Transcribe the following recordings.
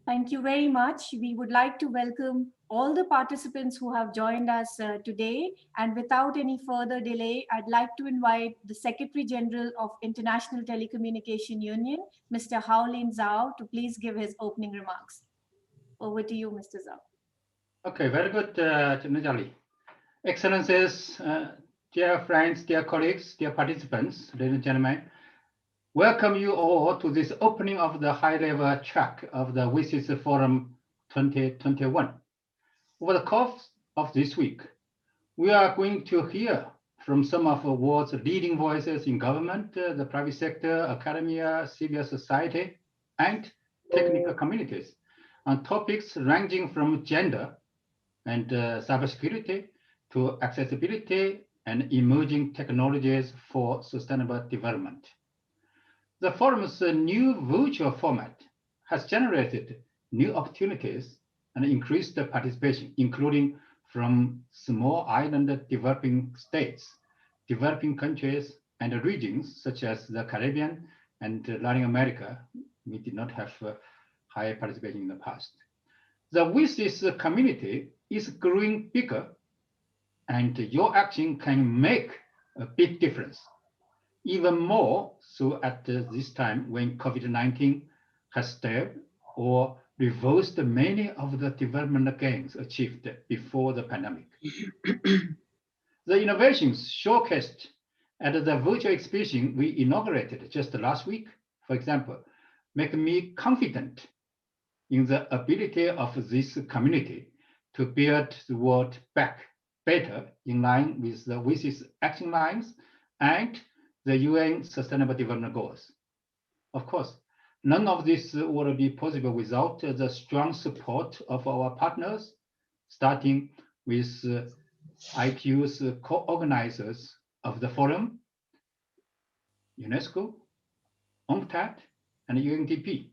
Thank you very much. We would like to welcome all the participants who have joined us today. And without any further delay, I'd like to invite the Secretary General of International Telecommunication Union, Mr. Houlin Zhao, to please give his opening remarks. Over to you, Mr. Zhao. Okay, very good, Najali. Excellencies, dear friends, dear colleagues, dear participants, ladies and gentlemen, welcome you all to this opening of the high-level track of the Wsis Forum 2021. Over the course of this week, we are going to hear from some of the world's leading voices in government, the private sector, academia, civil society, and technical communities on topics ranging from gender and cybersecurity to accessibility and emerging technologies for sustainable development. The forum's new virtual format has generated new opportunities and increased participation, including from small island developing states, developing countries, and regions such as the Caribbean and Latin America. We did not have high participation in the past. The Wsis community is growing bigger, and your action can make a big difference. Even more so at this time when COVID-19 has stalled or reversed many of the development gains achieved before the pandemic. The innovations showcased at the virtual exhibition we inaugurated just last week, for example, make me confident in the ability of this community to build the world back better in line with the Wsis action lines and the UN Sustainable Development Goals. Of course, none of this would be possible without the strong support of our partners, starting with ITU's co-organizers of the forum, UNESCO, UNCTAD, and UNDP,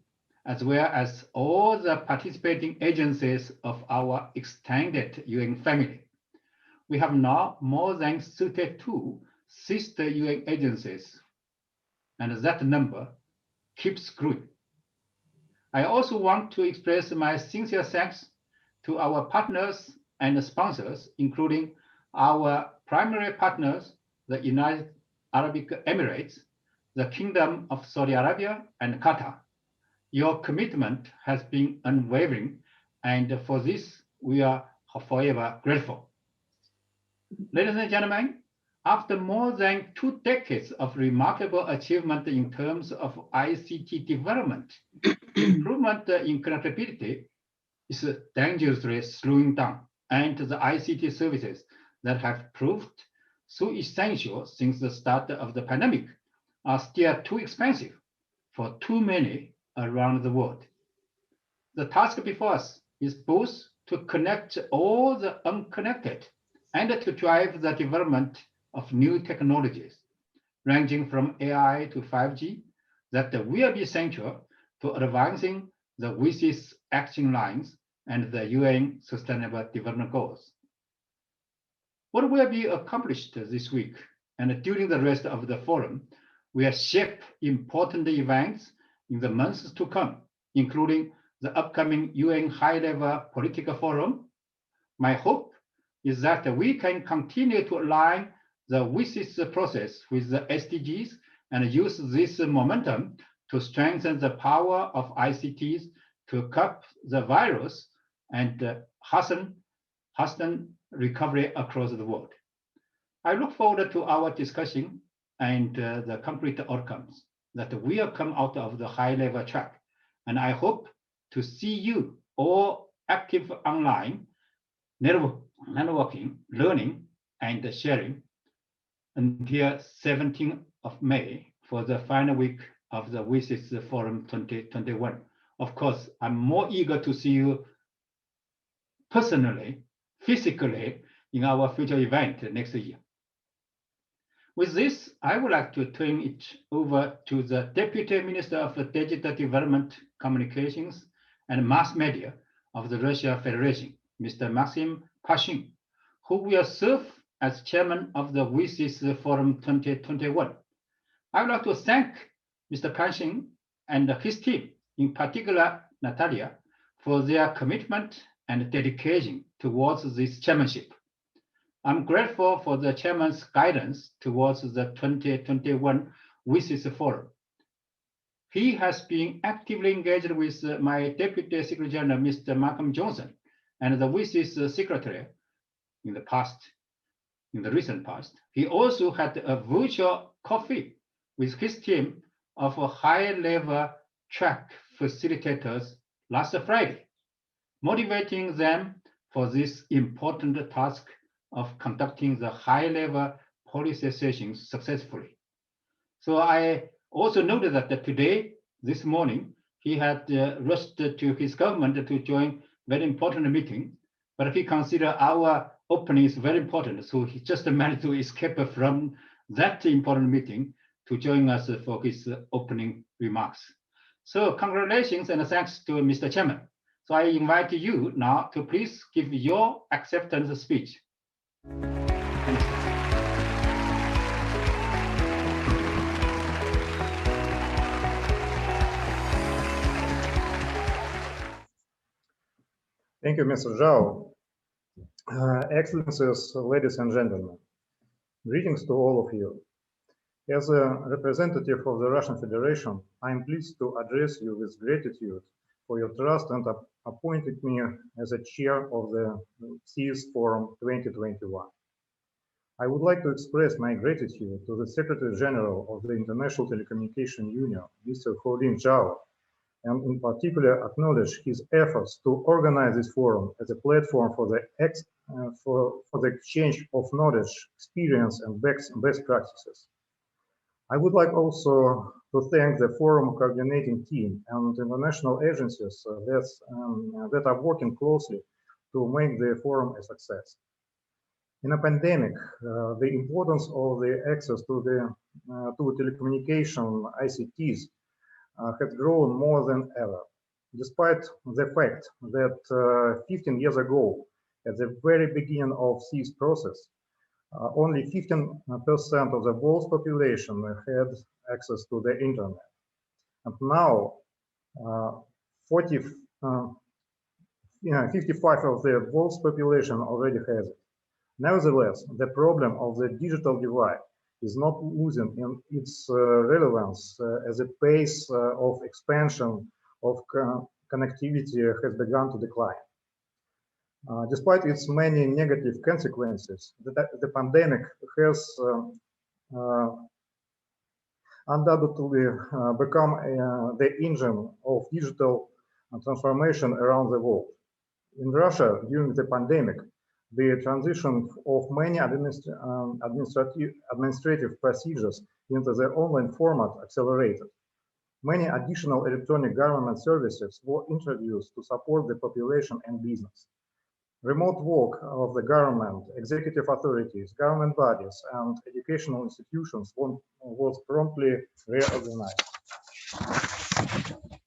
as well as all the participating agencies of our extended UN family. We have now more than 32 sister UN agencies, and that number keeps growing. I also want to express my sincere thanks to our partners and sponsors, including our primary partners, the United Arab Emirates, the Kingdom of Saudi Arabia, and Qatar. Your commitment has been unwavering, and for this, we are forever grateful. Ladies and gentlemen, after more than 2 decades of remarkable achievement in terms of ICT development, improvement in connectivity is dangerously slowing down, and the ICT services that have proved so essential since the start of the pandemic are still too expensive for too many around the world. The task before us is both to connect all the unconnected and to drive the development of new technologies, ranging from AI to 5G, that will be central to advancing the Wsis action lines and the UN Sustainable Development Goals. What will be accomplished this week and during the rest of the forum will shape important events in the months to come, including the upcoming UN High-Level Political Forum. My hope is that we can continue to align the Wsis process with the SDGs and use this momentum to strengthen the power of ICTs to curb the virus and hasten recovery across the world. I look forward to our discussion and the concrete outcomes that will come out of the high-level track, and I hope to see you all active online, networking, learning, and sharing until 17th of May for the final week of the Wsis Forum 2021. Of course, I'm more eager to see you personally, physically, in our future event next year. With this, I would like to turn it over to the Deputy Minister of Digital Development, Communications, and Mass Media of the Russia Federation, Mr. Maxim Parshin, who will serve as chairman of the Wsis Forum 2021. I would like to thank Mr. Parshin and his team, in particular Natalia, for their commitment and dedication towards this chairmanship. I'm grateful for the chairman's guidance towards the 2021 Wsis Forum. He has been actively engaged with my Deputy Secretary General, Mr. Malcolm Johnson, and the Wsis Secretary in the recent past. He also had a virtual coffee with his team of high-level track facilitators last Friday, motivating them for this important task of conducting the high-level policy sessions successfully. So I also noted that today, this morning, he had rushed to his government to join very important meeting, but he considered our opening is very important, so he just managed to escape from that important meeting to join us for his opening remarks. So congratulations and thanks to Mr. Chairman. So I invite you now to please give your acceptance speech. Thanks. Thank you, Mr. Zhao. Excellencies, ladies and gentlemen, greetings to all of you. As a representative of the Russian Federation, I am pleased to address you with gratitude for your trust and appointing me as a chair of the Wsis Forum 2021. I would like to express my gratitude to the Secretary General of the International Telecommunication Union, Mr. Houlin Zhao, and in particular acknowledge his efforts to organize this forum as a platform for the exchange of knowledge, experience, and best practices. I would like also to thank the forum coordinating team and international agencies that are working closely to make the forum a success. In a pandemic, the importance of the access to telecommunication ICTs has grown more than ever, despite the fact that 15 years ago, at the very beginning of this process, only 15% of the world's population had access to the internet. And now, 55% of the world's population already has it. Nevertheless, the problem of the digital divide is not losing in its relevance as the pace of expansion of connectivity has begun to decline. Despite its many negative consequences, the pandemic has undoubtedly become the engine of digital transformation around the world. In Russia, during the pandemic, the transition of many administrative procedures into the online format accelerated. Many additional electronic government services were introduced to support the population and business. Remote work of the government, executive authorities, government bodies, and educational institutions was promptly reorganized.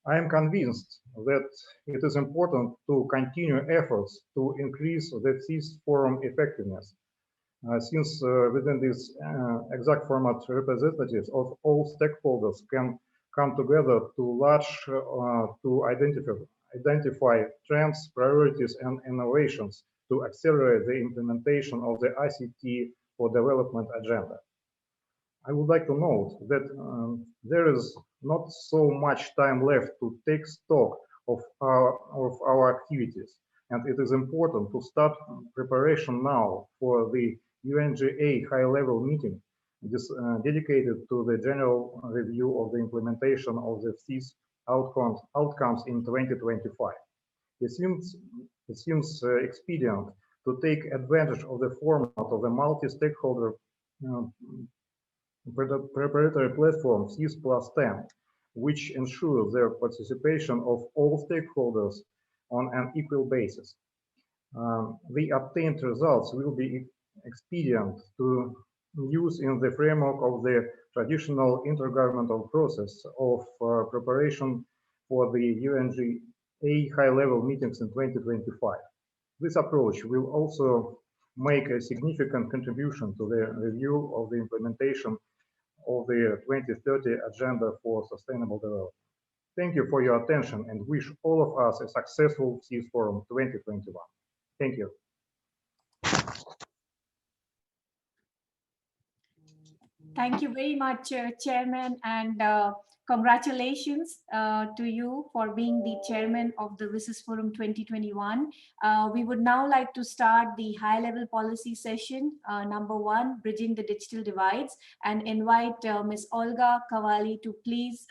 I am convinced that it is important to continue efforts to increase the Wsis Forum effectiveness, since within this exact format, representatives of all stakeholders can come together to identify trends, priorities, and innovations to accelerate the implementation of the ICT for development agenda. I would like to note that there is not so much time left to take stock of our activities, and it is important to start preparation now for the UNGA high-level meeting dedicated to the general review of the implementation of the Wsis outcomes in 2025. It seems expedient to take advantage of the format of a multi-stakeholder preparatory platform Wsis+10, which ensures the participation of all stakeholders on an equal basis. The obtained results will be expedient to use in the framework of the traditional intergovernmental process of preparation for the UNGA high-level meetings in 2025. This approach will also make a significant contribution to the review of the implementation of the 2030 Agenda for Sustainable Development. Thank you for your attention and wish all of us a successful Wsis Forum 2021. Thank you. Thank you very much, Chairman, and congratulations to you for being the Chairman of the Wsis Forum 2021. We would now like to start the high-level policy session, number 1, Bridging the Digital Divides, and invite Ms. Olga Kavali to please